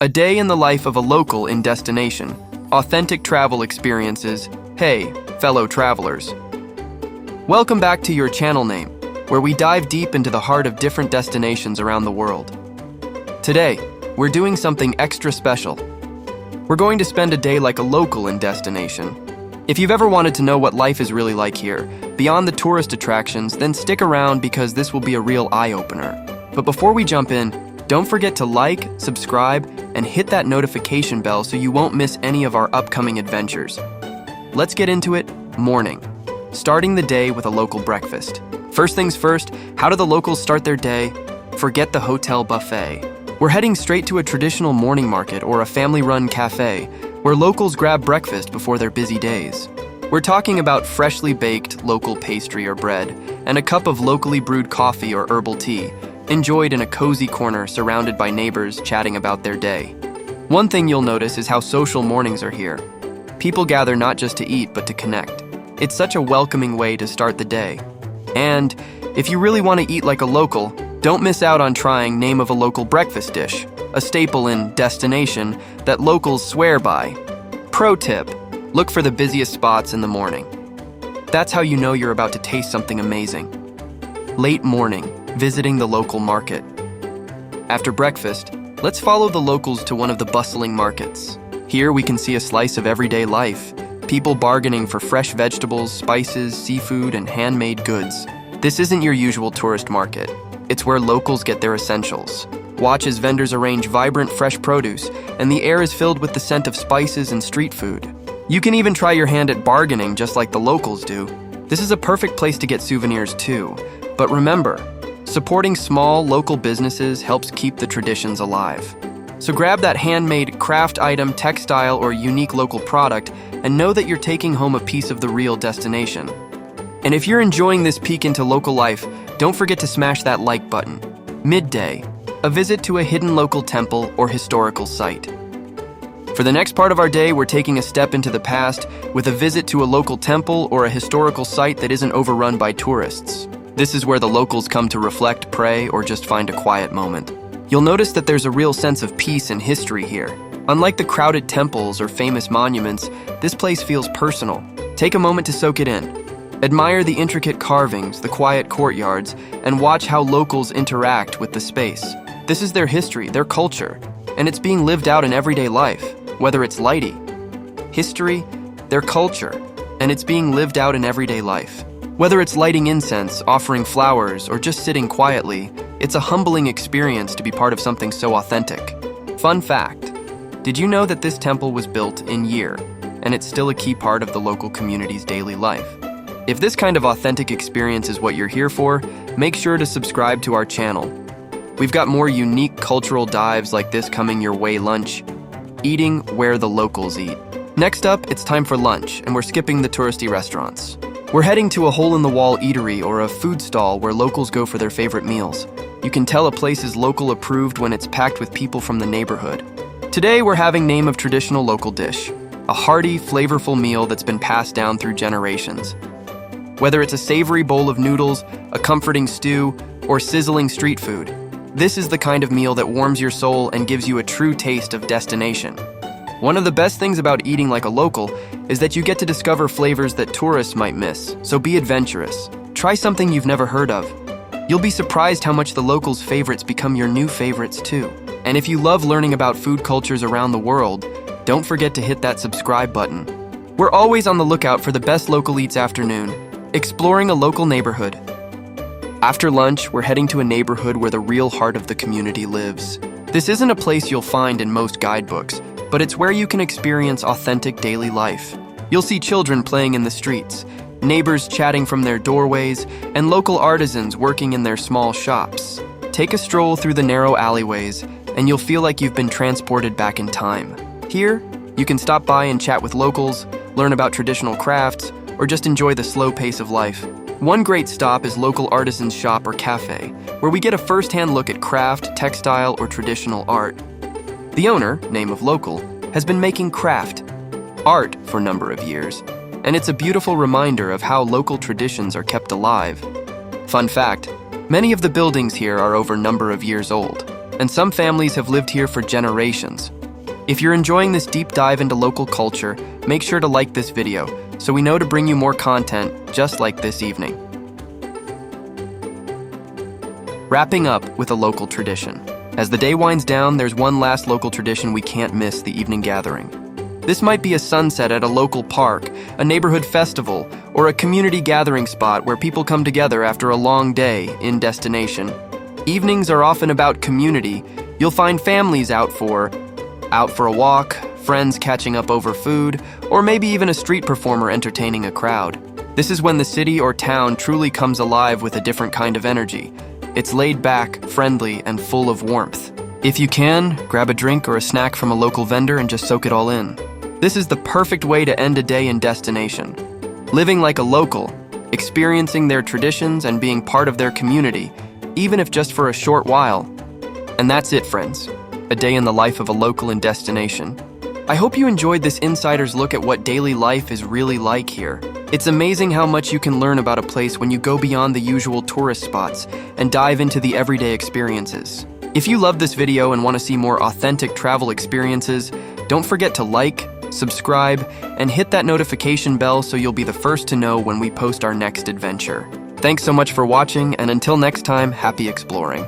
A day in the life of a local in destination. Authentic travel experiences. Hey, fellow travelers. Welcome back to your channel name, where we dive deep into the heart of different destinations around the world. Today, we're doing something extra special. We're going to spend a day like a local in destination. If you've ever wanted to know what life is really like here, beyond the tourist attractions, then stick around because this will be a real eye-opener. But before we jump in, don't forget to like, subscribe, and hit that notification bell so you won't miss any of our upcoming adventures. Let's get into it. Morning. Starting the day with a local breakfast. First things first, how do the locals start their day? Forget the hotel buffet. We're heading straight to a traditional morning market or a family-run cafe where locals grab breakfast before their busy days. We're talking about freshly baked local pastry or bread and a cup of locally brewed coffee or herbal tea, enjoyed in a cozy corner surrounded by neighbors chatting about their day. One thing you'll notice is how social mornings are here. People gather not just to eat, but to connect. It's such a welcoming way to start the day. And if you really want to eat like a local, don't miss out on trying name of a local breakfast dish, a staple in destination that locals swear by. Pro tip, look for the busiest spots in the morning. That's how you know you're about to taste something amazing. Late morning. Visiting the local market. After breakfast, let's follow the locals to one of the bustling markets. Here we can see a slice of everyday life, people bargaining for fresh vegetables, spices, seafood, and handmade goods. This isn't your usual tourist market. It's where locals get their essentials. Watch as vendors arrange vibrant, fresh produce, and the air is filled with the scent of spices and street food. You can even try your hand at bargaining just like the locals do. This is a perfect place to get souvenirs too. But remember, supporting small, local businesses helps keep the traditions alive. So grab that handmade craft item, textile, or unique local product and know that you're taking home a piece of the real destination. And if you're enjoying this peek into local life, don't forget to smash that like button. Midday, a visit to a hidden local temple or historical site. For the next part of our day, we're taking a step into the past with a visit to a local temple or a historical site that isn't overrun by tourists. This is where the locals come to reflect, pray, or just find a quiet moment. You'll notice that there's a real sense of peace and history here. Unlike the crowded temples or famous monuments, this place feels personal. Take a moment to soak it in. Admire the intricate carvings, the quiet courtyards, and watch how locals interact with the space. This is their history, their culture, and it's being lived out in everyday life, whether it's history, their culture, and it's being lived out in everyday life. Whether it's lighting incense, offering flowers, or just sitting quietly, it's a humbling experience to be part of something so authentic. Fun fact, did you know that this temple was built in year, and it's still a key part of the local community's daily life? If this kind of authentic experience is what you're here for, make sure to subscribe to our channel. We've got more unique cultural dives like this coming your way. Lunch, eating where the locals eat. Next up, it's time for lunch, and we're skipping the touristy restaurants. We're heading to a hole-in-the-wall eatery or a food stall where locals go for their favorite meals. You can tell a place is local approved when it's packed with people from the neighborhood. Today, we're having name of traditional local dish, a hearty, flavorful meal that's been passed down through generations. Whether it's a savory bowl of noodles, a comforting stew, or sizzling street food, this is the kind of meal that warms your soul and gives you a true taste of destination. One of the best things about eating like a local is that you get to discover flavors that tourists might miss, so be adventurous. Try something you've never heard of. You'll be surprised how much the locals' favorites become your new favorites too. And if you love learning about food cultures around the world, don't forget to hit that subscribe button. We're always on the lookout for the best local eats afternoon, exploring a local neighborhood. After lunch, we're heading to a neighborhood where the real heart of the community lives. This isn't a place you'll find in most guidebooks, but it's where you can experience authentic daily life. You'll see children playing in the streets, neighbors chatting from their doorways, and local artisans working in their small shops. Take a stroll through the narrow alleyways, and you'll feel like you've been transported back in time. Here, you can stop by and chat with locals, learn about traditional crafts, or just enjoy the slow pace of life. One great stop is local artisans' shop or cafe, where we get a first-hand look at craft, textile, or traditional art. The owner, name of local, has been making craft art for a number of years, and it's a beautiful reminder of how local traditions are kept alive. Fun fact, many of the buildings here are over a number of years old, and some families have lived here for generations. If you're enjoying this deep dive into local culture, make sure to like this video so we know to bring you more content just like this evening. Wrapping up with a local tradition. As the day winds down, there's one last local tradition we can't miss: the evening gathering. This might be a sunset at a local park, a neighborhood festival, or a community gathering spot where people come together after a long day in destination. Evenings are often about community. You'll find families out for a walk, friends catching up over food, or maybe even a street performer entertaining a crowd. This is when the city or town truly comes alive with a different kind of energy. It's laid back, friendly, and full of warmth. If you can, grab a drink or a snack from a local vendor and just soak it all in. This is the perfect way to end a day in destination. Living like a local, experiencing their traditions and being part of their community, even if just for a short while. And that's it, friends. A day in the life of a local in destination. I hope you enjoyed this insider's look at what daily life is really like here. It's amazing how much you can learn about a place when you go beyond the usual tourist spots and dive into the everyday experiences. If you love this video and want to see more authentic travel experiences, don't forget to like, subscribe, and hit that notification bell so you'll be the first to know when we post our next adventure. Thanks so much for watching, and until next time, happy exploring.